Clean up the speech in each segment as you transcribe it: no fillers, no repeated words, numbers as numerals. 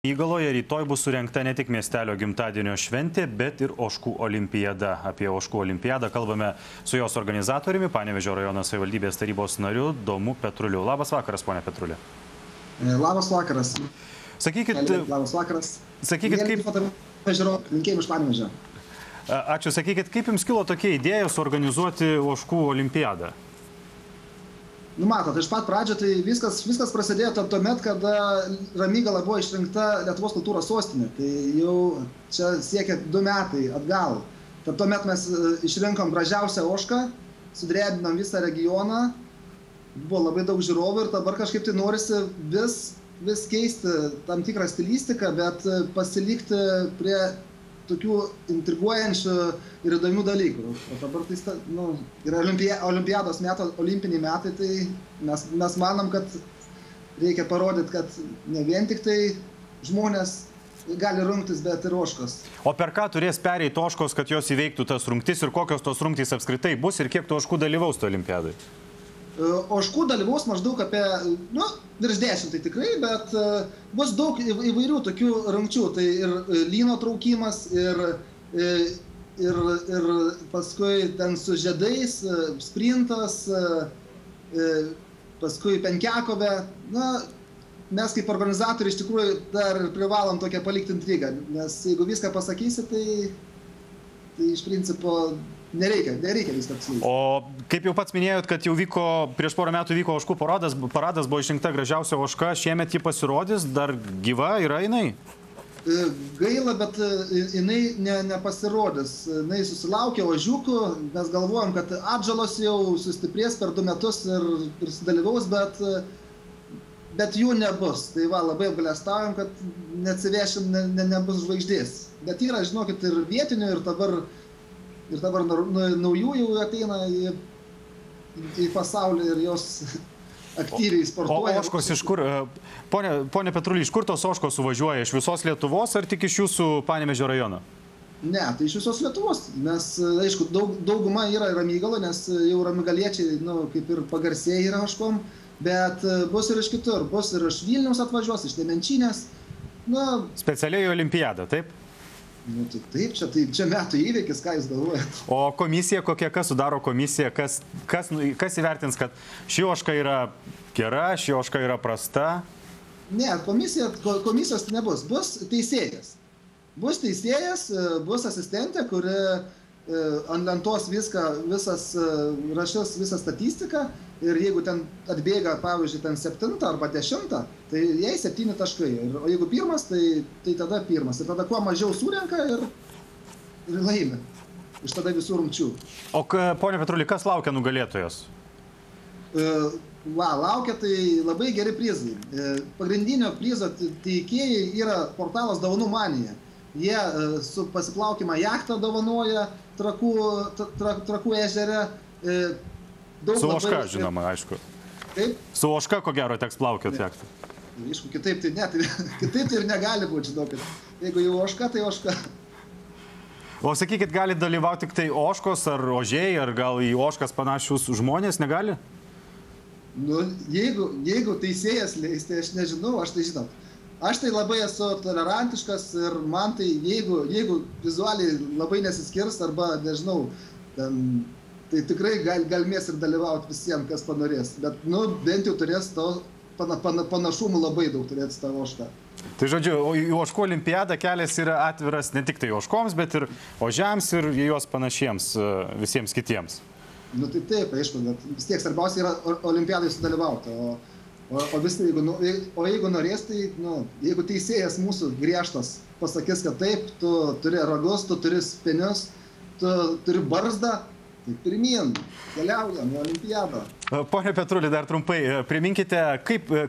Įgaloje rytoj bus surengta ne tik miestelio gimtadienio šventė, bet ir ožkų olimpiada. Apie ožkų olimpiadą kalbame su jos organizatoriumi, Panevėžio rajono savivaldybės tarybos nariu Domu Petruliu. Labas vakaras, ponia Petruli. Labas vakaras. Sakykit, labas vakaras. Sakykit, kaip... Linkėjim iš Panevėžio. Ačiū. Sakykit, kaip jums kilo tokia idėja suorganizuoti ožkų olimpiadą? Nu, matot, iš pat pradžio tai viskas prasidėjo tuomet, kada Ramygala buvo išrinkta Lietuvos kultūros sostinė. Tai jau čia siekia 2 metai atgal. Tad tuomet mes išrinkom gražiausią ožką, sudrebinom visą regioną, buvo labai daug žiūrovų ir dabar kažkaip tai norisi vis keisti tam tikrą stilistiką, bet pasilikti prie tokių intriguojančių ir įdomių dalykų. O dabar tai yra olimpiados metai, olimpiniai metai, tai mes manom, kad reikia parodyti, kad ne vien tik tai žmonės gali rungtis, bet ir ožkos. O per ką turės pereiti ožkos, kad jos įveiktų tas rungtis ir kokios tos rungtys apskritai bus ir kiek tų ožkų dalyvaus to olimpiadai? Ožkų dalyvaus maždaug apie, virš 10 tai tikrai, bet bus daug įvairių tokių rungčių. Tai ir lyno traukimas, ir paskui ten su žiedais, sprintas, paskui penkiakovė. Mes kaip organizatoriai iš tikrųjų dar privalom tokią palikti intrigą, nes jeigu viską pasakysi, tai iš principo nereikia viską apsilaikyti. O kaip jau pats minėjot, kad jau prieš porą metų vyko ožkų paradas, buvo išrinkta gražiausia ožka, šiemet ji pasirodys, dar gyva yra jinai? Gaila, bet jinai nepasirodys. Jinai susilaukė ožiukų, mes galvojom, kad atžalos jau sustiprės per 2 metus ir sudalyvaus, bet jų nebus. Tai va, labai apgailestaujam, kad neatsivešim, nebus žvaigždės. Bet yra, žinokit, ir vietinių, ir dabar naujų jau ateina į pasaulį ir jos aktyviai sportuoja. O ožkos iš kur? Pone Petruli, iš kur tos ožkos suvažiuoja? Iš visos Lietuvos ar tik iš jūsų Panevėžio rajono? Ne, tai iš visos Lietuvos. Nes, aišku, dauguma yra Ramygalo, nes jau ramigaliečiai, kaip ir pagarsėjai yra ožkom, bet bus ir iš kitur. Bus ir iš Vilniaus atvažiuos, iš Nemenčinės. Specialiai olimpiada, taip? Taip, čia metų įvykis, ką jūs galvojate. O komisija kokia, kas sudaro komisiją, kas įvertins, kad ši ožka yra gera, ši ožka yra prasta? Ne, komisijos nebus, bus teisėjas. Bus teisėjas, bus asistentė, kuri ant lentos rašys visą statistiką ir jeigu ten atbėga, pavyzdžiui, ten 7 arba 10, tai jai 7 taškai. O jeigu 1, tai tada 1. Ir tada kuo mažiau surenka ir laimi iš tada visų rungčių. O, ponia Petruli, kas laukia nugalėtojos? Laukia tai labai geri prizai. Pagrindinio prizo teikėjai yra portalas Dovanų Manija. Jie su pasiplaukimą jachtą dovanoja Trakų ežere. Su ožka, žinoma, aišku. Taip? Su ožka, ko gero, teks plaukioti jachtą. Aišku, kitaip tai ne, kitaip tai ir negali būti, žinokit. Jeigu jau ožka, tai ožka. O sakykit, gali dalyvauti tik tai ožkos ar ožiai, ar gal į ožkas panašius žmonės negali? Jeigu teisėjas leis, tai aš nežinau, aš tai žinot. Aš tai labai esu tolerantiškas ir man tai, jeigu vizualiai labai nesiskirs arba, nežinau, tai tikrai galimės ir dalyvauti visiems, kas panorės. Bet, bent jau turės to panašumų labai daug turėti tą ožką. Tai žodžiu, į ožkų olimpiadą kelias yra atviras ne tik tai ožkoms, bet ir ožiams ir juos panašiems visiems kitiems. Tai taip, aišku, bet vis tiek svarbiausia yra olimpiadai sudalyvauti. O jeigu norės, tai jeigu teisėjas mūsų griežtas pasakys, kad taip, tu turi ragus, tu turi spenius, tu turi barzdą, tai pirmyn, keliaujam į olimpiadą. Pone Petruli, dar trumpai, priminkite,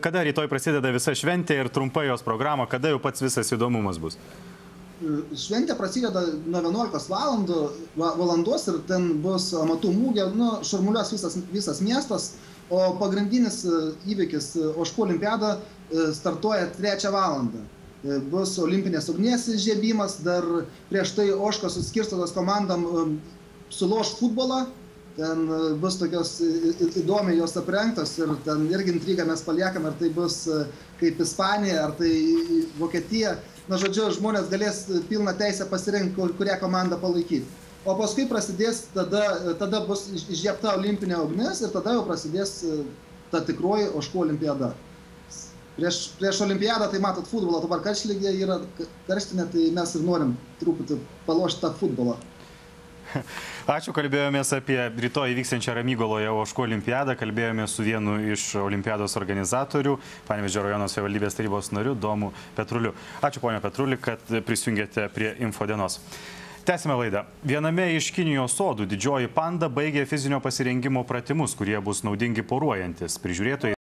kada rytoj prasideda visa šventė ir trumpai jos programa, kada jau pats visas įdomumas bus? Šventė prasideda nuo 11 valandos ir ten bus amatų mūgė, šurmuliuos visas miestas. O pagrindinis įvykis ožkų olimpiada startuoja 3 valandą. Bus olimpinės ugnies žiebimas, dar prieš tai ožkos suskirstytos komandom suloš futbolą, ten bus tokios įdomiai jos aprengtos ir ten irgi intrigą mes paliekam, ar tai bus kaip Ispanija, ar tai Vokietija. Na, žodžiu, žmonės galės pilną teisę pasirinkti, kurią komandą palaikyti. O paskui prasidės, tada bus išžiebta olimpinė ugnis ir tada jau prasidės ta tikroji ožkų olimpiada. Prieš olimpiadą, tai matot, futbolo dabar karštligė yra karštinė, tai mes ir norim truputį palošti tą futbolą. Ačiū, kalbėjomės apie rytoj įvyksiančią Ramygaloje ožkų olimpiadą, kalbėjomės su vienu iš olimpiados organizatorių, Panevėžio rajono savivaldybės tarybos nariu Domu Petruliu. Ačiū, ponia Petruli, kad prisijungėte prie Infodienos. Tęsime laidą. Viename iš Kinijos sodų didžioji panda baigė fizinio pasirengimo pratimus, kurie bus naudingi poruojantis. Prižiūrėtojai